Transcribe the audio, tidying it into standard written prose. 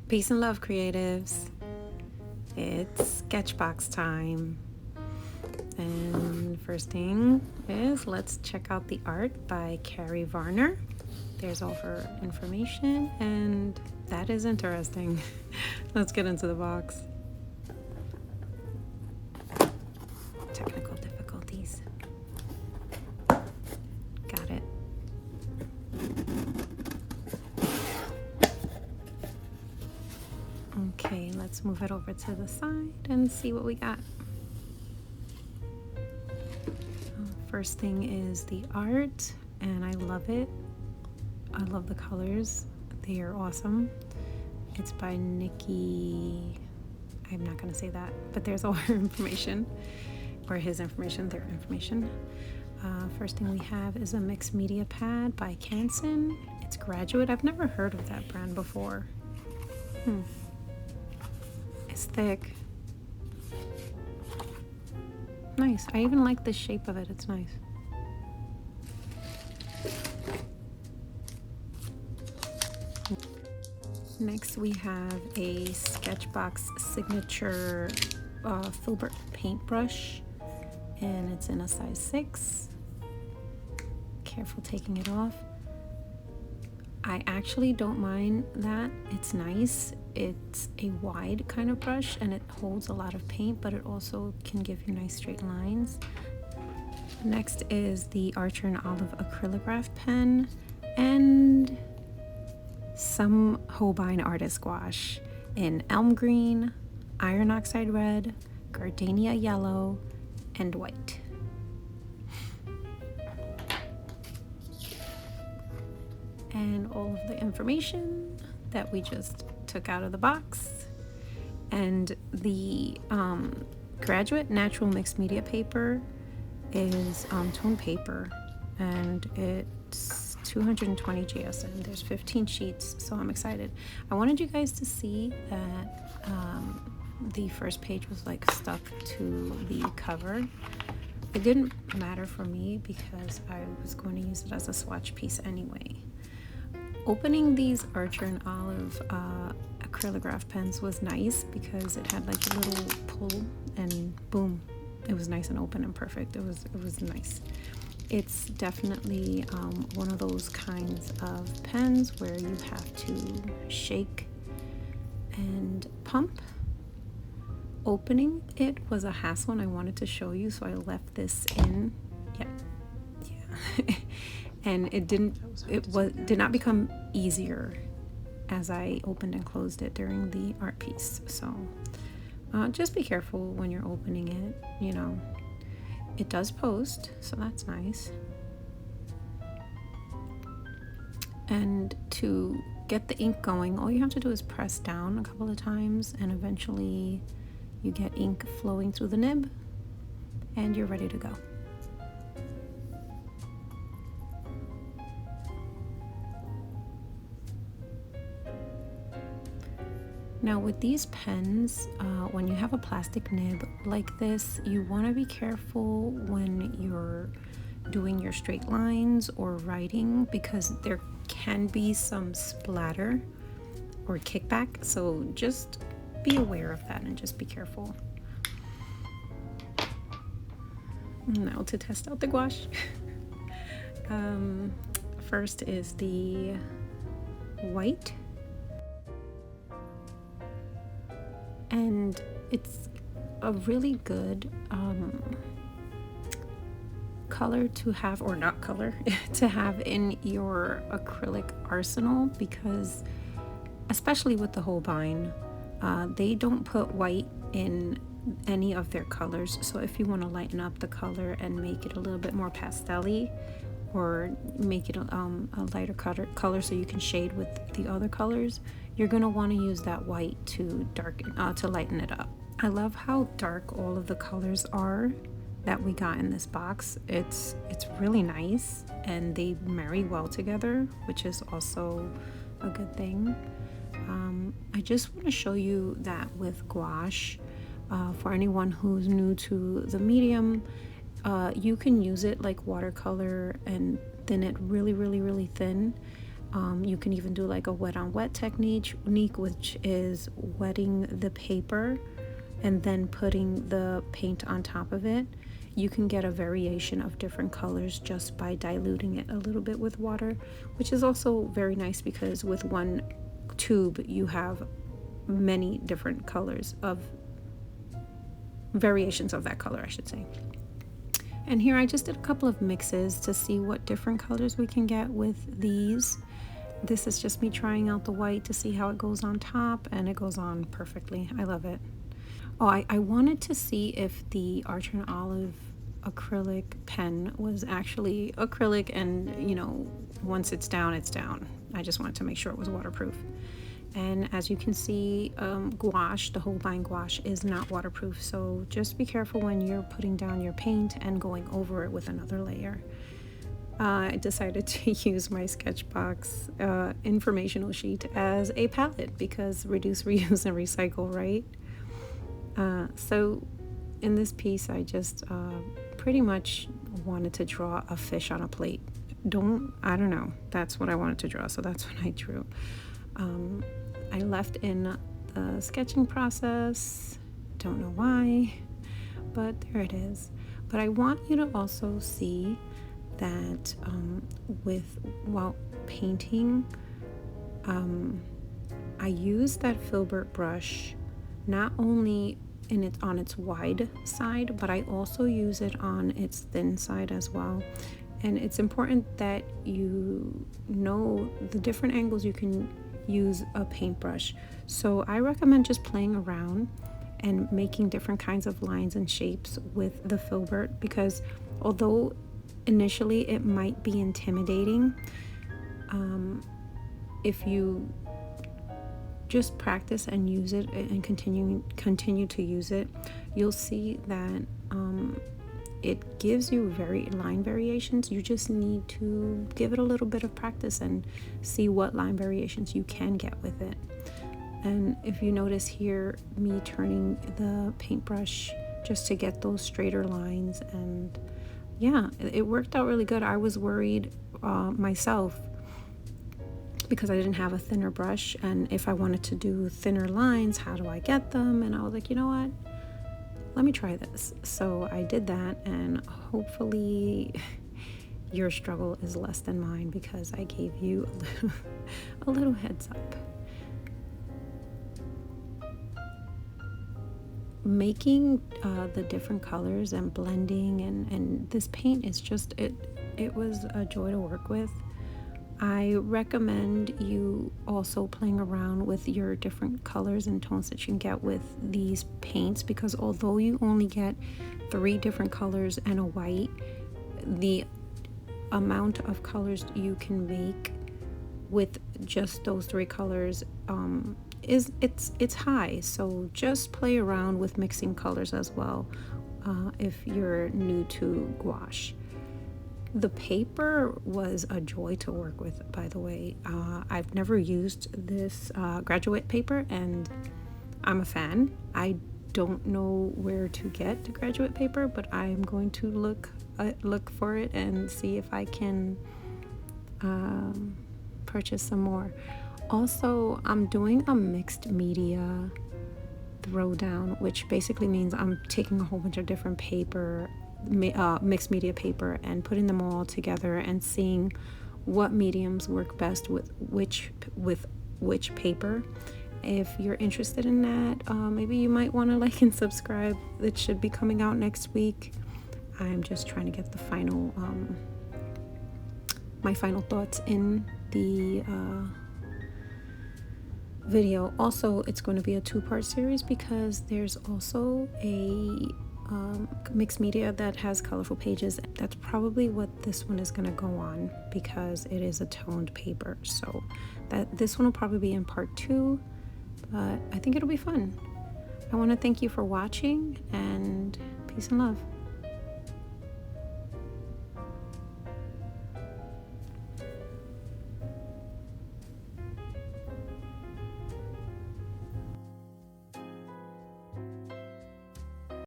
Peace and love, creatives. It's Sketchbox time. And first thing is, let's check out the art by Carrie Varner. There's all her information, and that is interesting. Let's get into the box. Technical difficulties. Got it. Okay, let's move it over to the side and see what we got. First thing is the art, and I love it. I love the colors. They are awesome. It's by Nikki. I'm not going to say that, but there's all her information, or his information, their information. First thing we have is a mixed media pad by Canson. It's Graduate. I've never heard of that brand before. It's thick. Nice. I even like the shape of it. It's nice. Next we have a Sketchbox signature filbert paintbrush, and it's in a size 6. Careful taking it off. I actually don't mind that. It's nice. It's a wide kind of brush and it holds a lot of paint, but it also can give you nice straight lines. Next is the Archer and Olive acrylograph pen and some Holbein artist gouache in elm green, iron oxide red, gardenia yellow, and white. And all of the information that we just took out of the box. And the Graduate Natural Mixed Media paper is tone paper, and it's 220 GSM. There's 15 sheets, so I'm excited. I wanted you guys to see that the first page was like stuck to the cover. It didn't matter for me because I was going to use it as a swatch piece anyway. Opening these Archer and Olive acrylograph pens was nice because it had like a little pull and boom, it was nice and open and perfect. It was nice. It's definitely one of those kinds of pens where you have to shake and pump. Opening it was a hassle and I wanted to show you, so I left this in. Yeah. And it did not become easier as I opened and closed it during the art piece. So just be careful when you're opening it. You know, it does post, so that's nice. And to get the ink going, all you have to do is press down a couple of times, and eventually you get ink flowing through the nib, and you're ready to go. Now with these pens, when you have a plastic nib like this, you want to be careful when you're doing your straight lines or writing, because there can be some splatter or kickback, so just be aware of that and just be careful. Now to test out the gouache. First is the white. And it's a really good color to have, or not color, to have in your acrylic arsenal, because especially with the Holbein, they don't put white in any of their colors. So if you want to lighten up the color and make it a little bit more pastel-y, or make it a lighter color so you can shade with the other colors, you're going to want to use that white to darken, to lighten it up. I love how dark all of the colors are that we got in this box. It's really nice, and they marry well together, which is also a good thing. I just want to show you that with gouache, for anyone who's new to the medium, you can use it like watercolor and thin it really thin. You can even do like a wet on wet technique, which is wetting the paper and then putting the paint on top of it. You can get a variation of different colors just by diluting it a little bit with water, which is also very nice because with one tube you have many different colors of variations of that color, I should say. And here I just did a couple of mixes to see what different colors we can get with these. This is just me trying out the white to see how it goes on top, and it goes on perfectly. I love it. Oh, I wanted to see if the Archer and Olive acrylic pen was actually acrylic, and you know, once it's down, it's down. I just wanted to make sure it was waterproof. And as you can see, gouache, the Holbein gouache, is not waterproof, so just be careful when you're putting down your paint and going over it with another layer. I decided to use my Sketchbox informational sheet as a palette because reduce, reuse, and recycle, right? So in this piece, I just pretty much wanted to draw a fish on a plate. I don't know. That's what I wanted to draw, so that's what I drew. I left in the sketching process. Don't know why, but there it is. But I want you to also see that while painting, I use that filbert brush not only on its wide side, but I also use it on its thin side as well. And it's important that you know the different angles you can use a paintbrush. So I recommend just playing around and making different kinds of lines and shapes with the filbert, because although initially it might be intimidating, if you just practice and use it and continue to use it, you'll see that it gives you line variations. You just need to give it a little bit of practice and see what line variations you can get with it. And if you notice here, me turning the paintbrush just to get those straighter lines, and yeah, it worked out really good. I was worried myself because I didn't have a thinner brush, and if I wanted to do thinner lines, how do I get them? And I was like, you know what? Let me try this. So I did that, and hopefully your struggle is less than mine because I gave you a little heads up. Making the different colors and blending and this paint is just, it was a joy to work with. I recommend you also playing around with your different colors and tones that you can get with these paints, because although you only get 3 different colors and a white, the amount of colors you can make with just those 3 colors it's high. So just play around with mixing colors as well if you're new to gouache. The paper was a joy to work with, by the way. I've never used this graduate paper, and I'm a fan. I don't know where to get the graduate paper, but I'm going to look for it and see if I can purchase some more. Also, I'm doing a mixed media throwdown, which basically means I'm taking a whole bunch of different paper, mixed media paper, and putting them all together and seeing what mediums work best with which paper. If you're interested in that, maybe you might want to like and subscribe. It should be coming out next week. I'm just trying to get the final my final thoughts in the video. Also, it's going to be a 2-part series because there's also a mixed media that has colorful pages. That's probably what this one is going to go on because it is a toned paper. So this one will probably be in part 2, but I think it'll be fun. I want to thank you for watching, and peace and love.